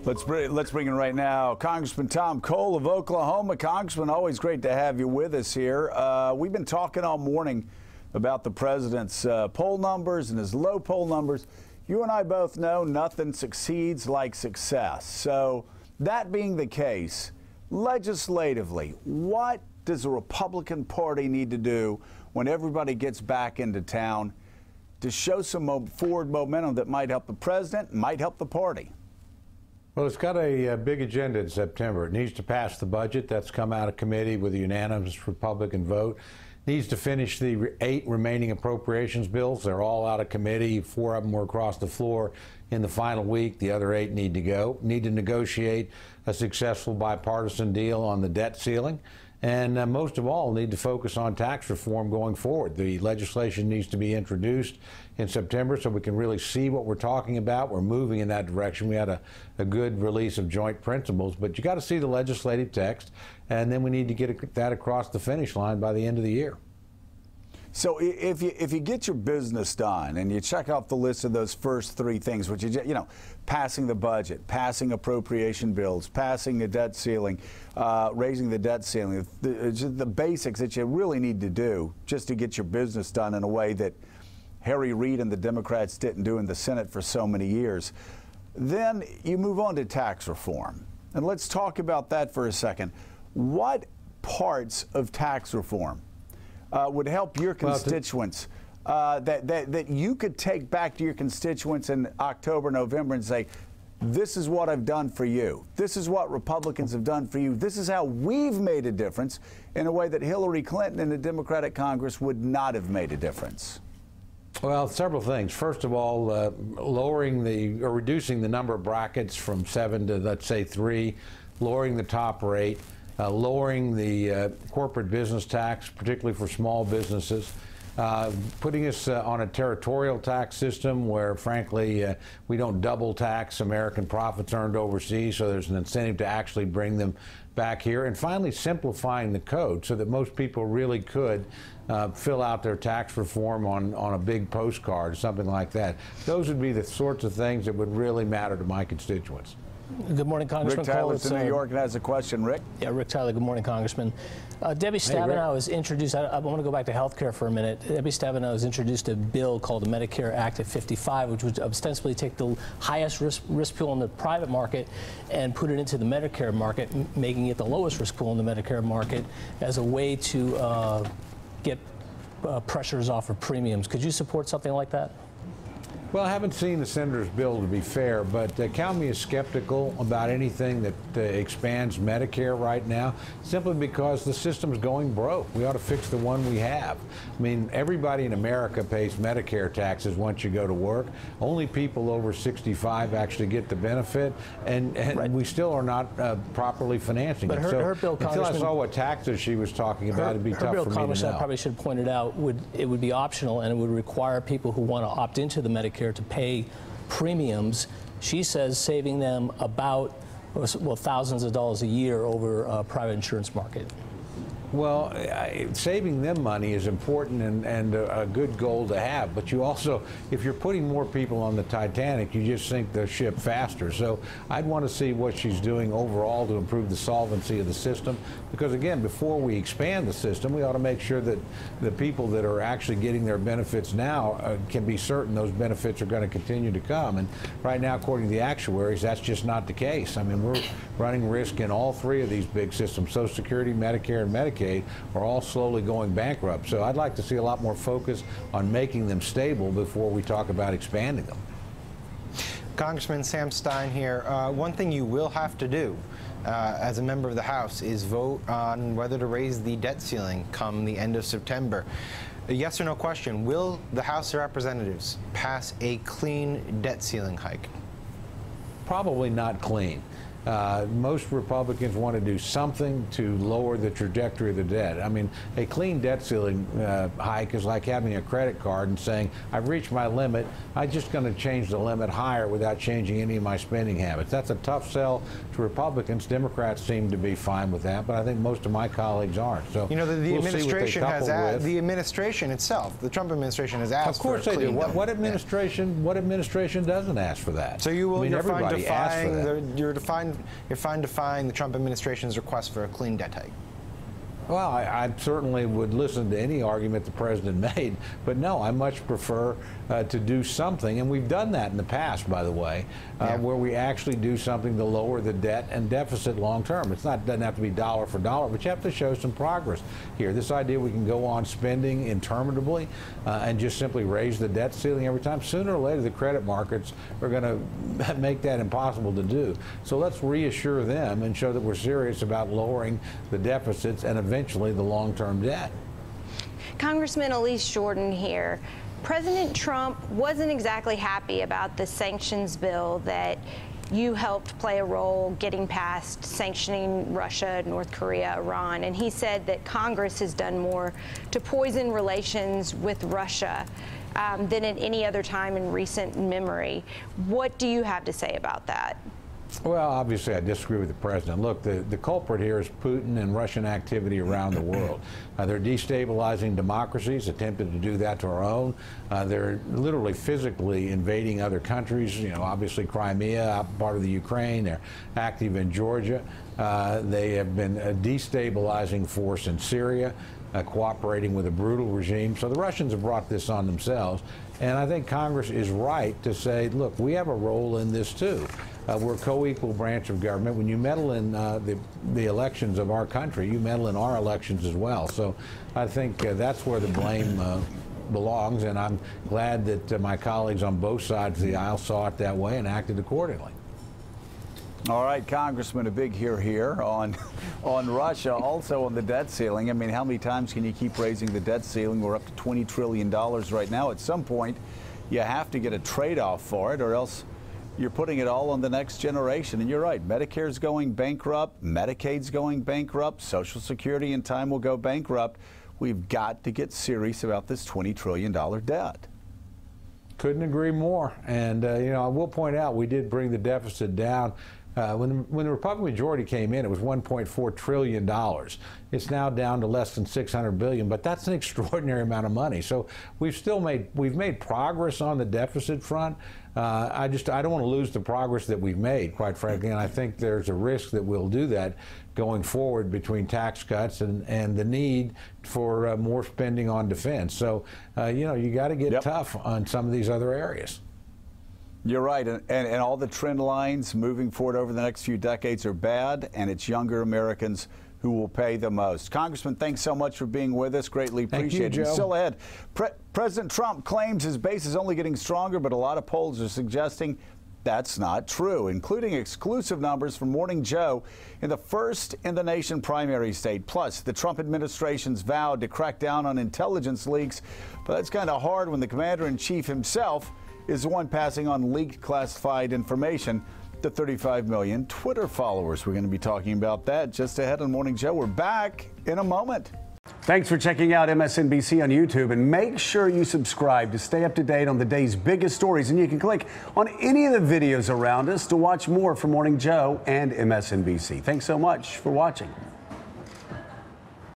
Let's bring in right now Congressman Tom Cole of Oklahoma. Congressman, always great to have you with us here. We've been talking all morning about the president's poll numbers and his low poll numbers. You and I both know nothing succeeds like success. So that being the case, legislatively, what does the Republican Party need to do when everybody gets back into town to show some forward momentum that might help the president, might help the party? Well, it's got a big agenda in September. It needs to pass the budget that's come out of committee with a unanimous Republican vote. Needs to finish the 8 remaining appropriations bills. They're all out of committee. 4 of them were across the floor in the final week. The other 8 need to go. Need to negotiate a successful bipartisan deal on the debt ceiling. And most of all, need to focus on tax reform going forward. The legislation needs to be introduced in September so we can really see what we're talking about. We're moving in that direction. We had a good release of joint principles, but you got to see the legislative text, and then we need to get that across the finish line by the end of the year. So if you get your business done and you check off the list of those first 3 things, which you know, passing the budget, passing appropriation bills, passing the debt ceiling, raising the debt ceiling, the basics that you really need to do just to get your business done in a way that Harry Reid and the Democrats didn't do in the Senate for so many years, then you move on to tax reform. And let's talk about that for a second. What parts of tax reform would help your constituents that you could take back to your constituents in October, November and say, this is what I've done for you. This is what Republicans have done for you. This is how we've made a difference in a way that Hillary Clinton and the Democratic Congress would not have made a difference? Well, several things. First of all, reducing the number of brackets from 7 to, let's say, 3, lowering the top rate, lowering the corporate business tax, particularly for small businesses, putting us on a territorial tax system where, frankly, we don't double tax American profits earned overseas, so there's an incentive to actually bring them back here, and finally simplifying the code so that most people really could fill out their tax reform on a big postcard or something like that. Those would be the sorts of things that would really matter to my constituents. Good morning, Congressman Rick Tyler's in New York and has a question. Rick? Yeah, Rick Tyler, good morning, Congressman. Debbie Stabenows introduced, I want to go back to health care for a minute. Debbie Stabenows introduced a bill called the Medicare Act at 55, which would ostensibly take the highest risk pool in the private market and put it into the Medicare market, making it the lowest risk pool in the Medicare market as a way to get pressures off of premiums. Could you support something like that? Well, I haven't seen the senator's bill, to be fair, but count me as skeptical about anything that expands Medicare right now, simply because the system's going broke. We ought to fix the one we have. I mean, everybody in America pays Medicare taxes once you go to work. Only people over 65 actually get the benefit, and right. We still are not properly financing it. Her bill, until I saw what taxes she was talking about, it'd be tough for me to know. I probably should have pointed out, it would be optional, and it would require people who want to opt into the Medicare to pay premiums. She says saving them about, well, thousands of dollars a year over a private insurance market. Well, saving them money is important and a good goal to have, but you also, if you're putting more people on the Titanic, you just sink the ship faster. So I'd want to see what she's doing overall to improve the solvency of the system, because again, before we expand the system, we ought to make sure that the people that are actually getting their benefits now can be certain those benefits are going to continue to come. And right now, according to the actuaries, that's just not the case. I mean, we're running risk in all 3 of these big systems. Social Security, Medicare, and Medicaid are all slowly going bankrupt. So I'd like to see a lot more focus on making them stable before we talk about expanding them. Congressman Sam Stein here. One thing you will have to do as a member of the House is vote on whether to raise the debt ceiling come the end of September. A yes or no question, will the House of Representatives pass a clean debt ceiling hike? Probably not clean. most Republicans want to do something to lower the trajectory of the debt. I mean, a clean debt ceiling hike is like having a credit card and saying, I've reached my limit, I'm just going to change the limit higher without changing any of my spending habits. That's a tough sell to Republicans. Democrats seem to be fine with that, but I think most of my colleagues aren't. So you know, the administration has asked, with. the administration itself, the Trump administration has asked. Of course for a they do. clean What administration doesn't ask for that? So you will. I mean, you're fine everybody defying the Trump administration's request for a clean debt hike. Well, I certainly would listen to any argument the president made, but no, I much prefer to do something, and we've done that in the past, by the way, where we actually do something to lower the debt and deficit long term. Doesn't have to be dollar for dollar, but you have to show some progress here. This idea we can go on spending interminably and just simply raise the debt ceiling every time, sooner or later the credit markets are going to make that impossible to do. So let's reassure them and show that we're serious about lowering the deficits and eventually the long-term debt. Congressman Elise Jordan here. President Trump wasn't exactly happy about the sanctions bill that you helped play a role getting past, sanctioning Russia, North Korea, Iran, and he said that Congress has done more to poison relations with Russia than at any other time in recent memory. What do you have to say about that? Well, obviously, I disagree with the president. Look, the culprit here is Putin and Russian activity around the world. They're destabilizing democracies, attempted to do that to our own. They're literally physically invading other countries, you know, obviously Crimea, part of the Ukraine. They're active in Georgia. They have been a destabilizing force in Syria, cooperating with a brutal regime. So the Russians have brought this on themselves. And I think Congress is right to say, look, we have a role in this too. We're a co-equal branch of government. When you meddle in the elections of our country, you meddle in our elections as well. So I think that's where the blame belongs, and I'm glad that my colleagues on both sides of the aisle saw it that way and acted accordingly. All right, Congressman, a big here on Russia, also on the debt ceiling. I mean, how many times can you keep raising the debt ceiling? We're up to $20 trillion right now. At some point, you have to get a trade-off for it, or else you're putting it all on the next generation. And you're right, Medicare's going bankrupt, Medicaid's going bankrupt, Social Security in time will go bankrupt. We've got to get serious about this $20 trillion debt. Couldn't agree more. And, you know, I will point out we did bring the deficit down. When the Republican majority came in, it was $1.4 trillion. It's now down to less than $600 billion, but that's an extraordinary amount of money. So we've made progress on the deficit front. I don't want to lose the progress that we've made, quite frankly, and I think there's a risk that we'll do that going forward between tax cuts and the need for more spending on defense. So, you know, you got to get tough on some of these other areas. You're right, and all the trend lines moving forward over the next few decades are bad, and it's younger Americans who will pay the most. Congressman, thanks so much for being with us. Greatly appreciated. Thank you, Joe. Still ahead, President Trump claims his base is only getting stronger, but a lot of polls are suggesting that's not true, including exclusive numbers from Morning Joe in the first in the nation primary state. Plus, the Trump administration's vowed to crack down on intelligence leaks, but that's kind of hard when the commander-in-chief himself is the one passing on leaked classified information to 35 million Twitter followers. We're going to be talking about that just ahead on Morning Joe. We're back in a moment. Thanks for checking out MSNBC on YouTube, and make sure you subscribe to stay up to date on the day's biggest stories. And you can click on any of the videos around us to watch more from Morning Joe and MSNBC. Thanks so much for watching.